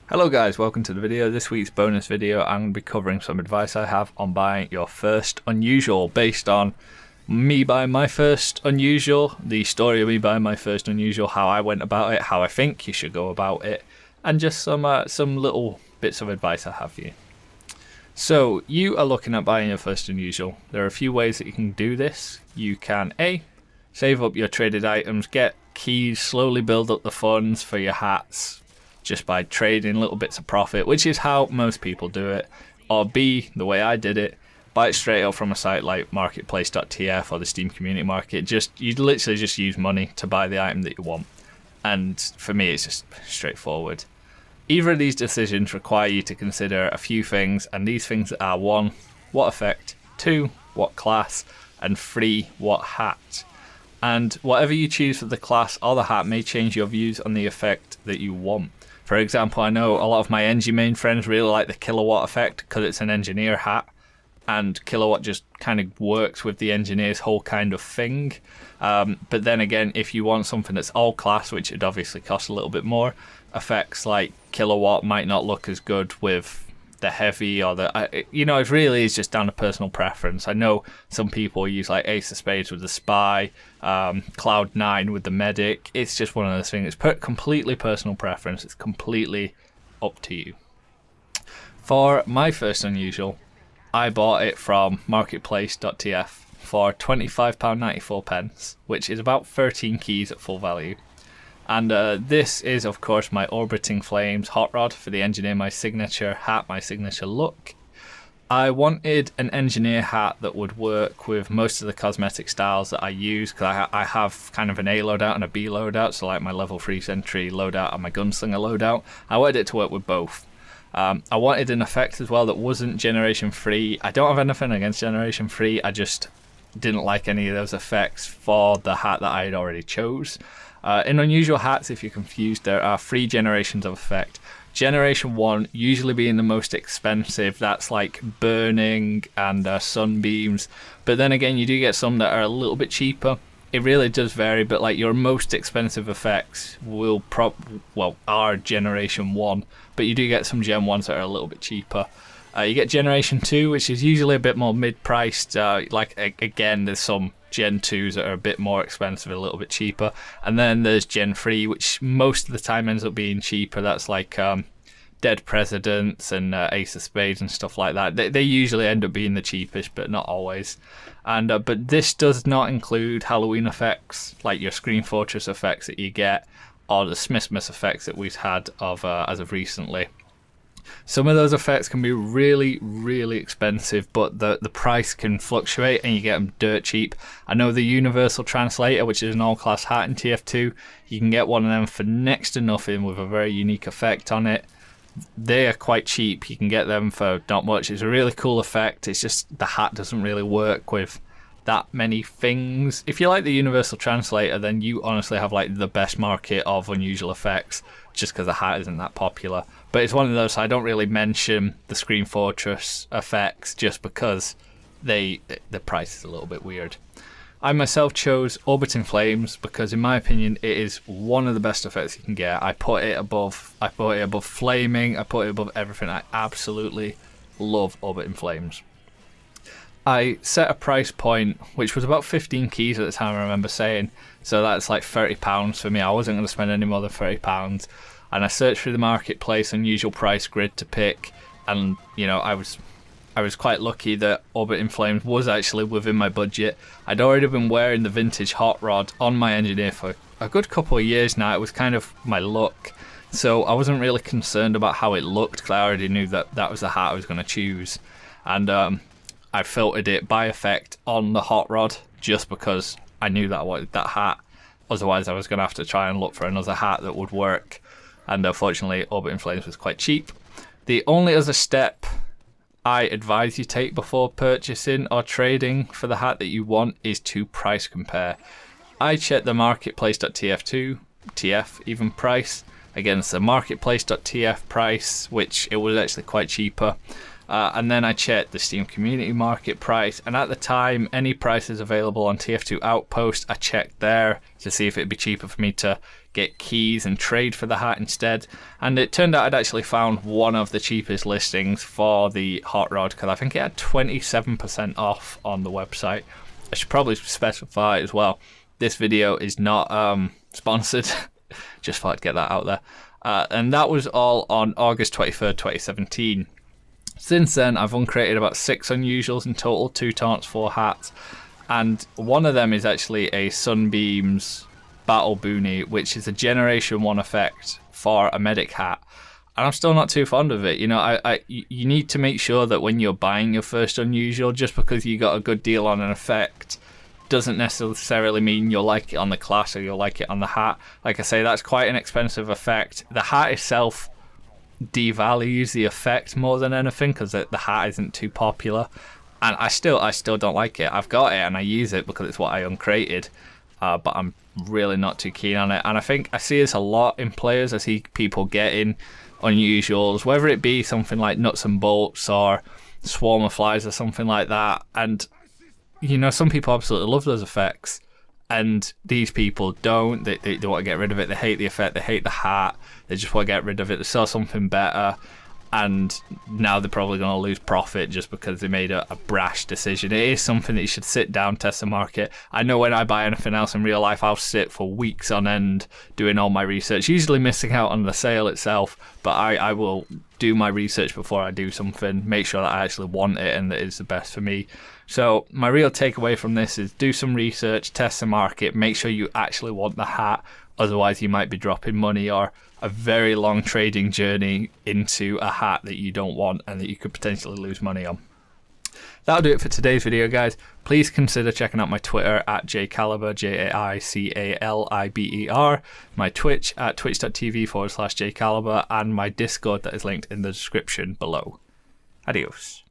Hello guys, welcome to the video. This week's bonus video, I'm going to be covering some advice I have on buying your first unusual based on me buying my first unusual, the story of me buying my first unusual, how I went about it, how I think you should go about it, and just some little bits of advice I have for you. So you are looking at buying your first unusual. There are a few ways that you can do this. You can A, save up your traded items, get keys, slowly build up the funds for your hats, just by trading little bits of profit, which is how most people do it. Or B, the way I did it, buy it straight up from a site like marketplace.tf or the Steam Community Market. You literally just use money to buy the item that you want. And for me, it's just straightforward. Either of these decisions require you to consider a few things, and these things are 1, what effect, 2, what class, and 3, what hat. And whatever you choose for the class or the hat may change your views on the effect that you want. For example, I know a lot of my Engie main friends really like the kilowatt effect because it's an engineer hat, and kilowatt just kind of works with the engineer's whole kind of thing. But then again, if you want something that's all class, which would obviously cost a little bit more, effects like kilowatt might not look as good with the heavy or it really is just down to personal preference. I know some people use like Ace of Spades with the spy, Cloud9 with the medic. It's just one of those things. It's completely personal preference. It's completely up to you. For my first unusual, I bought it from marketplace.tf for £25.94, which is about 13 keys at full value. And this is, of course, my Orbiting Flames hot rod for the engineer, my signature hat, my signature look. I wanted an engineer hat that would work with most of the cosmetic styles that I use, because I have kind of an A loadout and a B loadout, so like my level 3 sentry loadout and my gunslinger loadout. I wanted it to work with both. I wanted an effect as well that wasn't generation 3. I don't have anything against generation 3, I just didn't like any of those effects for the hat that I had already chose. In unusual hats, if you're confused, there are 3 generations of effect. Generation 1 usually being the most expensive, that's like burning and sunbeams, but then again you do get some that are a little bit cheaper. It really does vary, but like your most expensive effects are generation 1, but you do get some gen 1s that are a little bit cheaper. You get generation 2, which is usually a bit more mid-priced. Again, there's some Gen 2s that are a bit more expensive, a little bit cheaper. And then there's Gen 3, which most of the time ends up being cheaper. That's like Dead Presidents and Ace of Spades and stuff like that. They usually end up being the cheapest, but not always. And but this does not include Halloween effects, like your Screen Fortress effects that you get, or the Smithmas effects that we've had as of recently. Some of those effects can be really, really expensive, but the price can fluctuate and you get them dirt cheap. I know the Universal Translator, which is an all-class hat in TF2, you can get one of them for next to nothing with a very unique effect on it. They are quite cheap. You can get them for not much. It's a really cool effect. It's just the hat doesn't really work with that many things. If you like the Universal Translator, then you honestly have like the best market of unusual effects, just because the hat isn't that popular. But it's one of those, I don't really mention the Screen Fortress effects just because the price is a little bit weird. I myself chose Orbiting Flames because in my opinion it is one of the best effects you can get. I put it above Flaming, I put it above everything. I absolutely love Orbiting Flames. I set a price point which was about 15 keys at the time, I remember saying, so that's like £30 for me. I wasn't going to spend any more than £30, and I searched through the marketplace unusual price grid to pick, and I was quite lucky that Orbiting Flames was actually within my budget. I'd already been wearing the vintage hot rod on my engineer for a good couple of years now. It was kind of my look, so I wasn't really concerned about how it looked because I already knew that was the hat I was going to choose. And I filtered it by effect on the hot rod just because I knew that I wanted that hat. Otherwise I was going to have to try and look for another hat that would work, and unfortunately Orbiting Flames was quite cheap. The only other step I advise you take before purchasing or trading for the hat that you want is to price compare. I checked the marketplace.tf TF even price against the marketplace.tf price, which it was actually quite cheaper. And then I checked the Steam Community Market price, and at the time, any prices available on TF2 Outpost, I checked there to see if it'd be cheaper for me to get keys and trade for the hat instead. And it turned out I'd actually found one of the cheapest listings for the hot rod, because I think it had 27% off on the website. I should probably specify as well, this video is not sponsored. Just thought I'd get that out there. And that was all on August 23rd, 2017. Since then, I've uncrated about 6 unusuals in total, 2 taunts, 4 hats, and one of them is actually a Sunbeams Battle Boonie, which is a Generation 1 effect for a medic hat. And I'm still not too fond of it. You know, you need to make sure that when you're buying your first unusual, just because you got a good deal on an effect doesn't necessarily mean you'll like it on the class or you'll like it on the hat. Like I say, that's quite an expensive effect. The hat itself devalues the effect more than anything because the hat isn't too popular, and I still don't like it. I've got it and I use it because it's what I uncrated, but I'm really not too keen on it. And I think I see this a lot in players. I see people getting unusuals, whether it be something like Nuts and Bolts or Swarm of Flies or something like that, and you know, some people absolutely love those effects, and these people don't. They want to get rid of it. They hate the effect. They hate the hat. They just want to get rid of it. They saw something better, and now they're probably going to lose profit just because they made a brash decision. It is something that you should sit down, test the market. I know when I buy anything else in real life, I'll sit for weeks on end doing all my research, usually missing out on the sale itself, but I will do my research before I do something, make sure that I actually want it and that it's the best for me. So my real takeaway from this is do some research, test the market, make sure you actually want the hat, otherwise you might be dropping money or a very long trading journey into a hat that you don't want and that you could potentially lose money on. That'll do it for today's video, guys. Please consider checking out my Twitter at jcaliber, JAICALIBER, my Twitch at twitch.tv/jcaliber, and my Discord that is linked in the description below. Adios.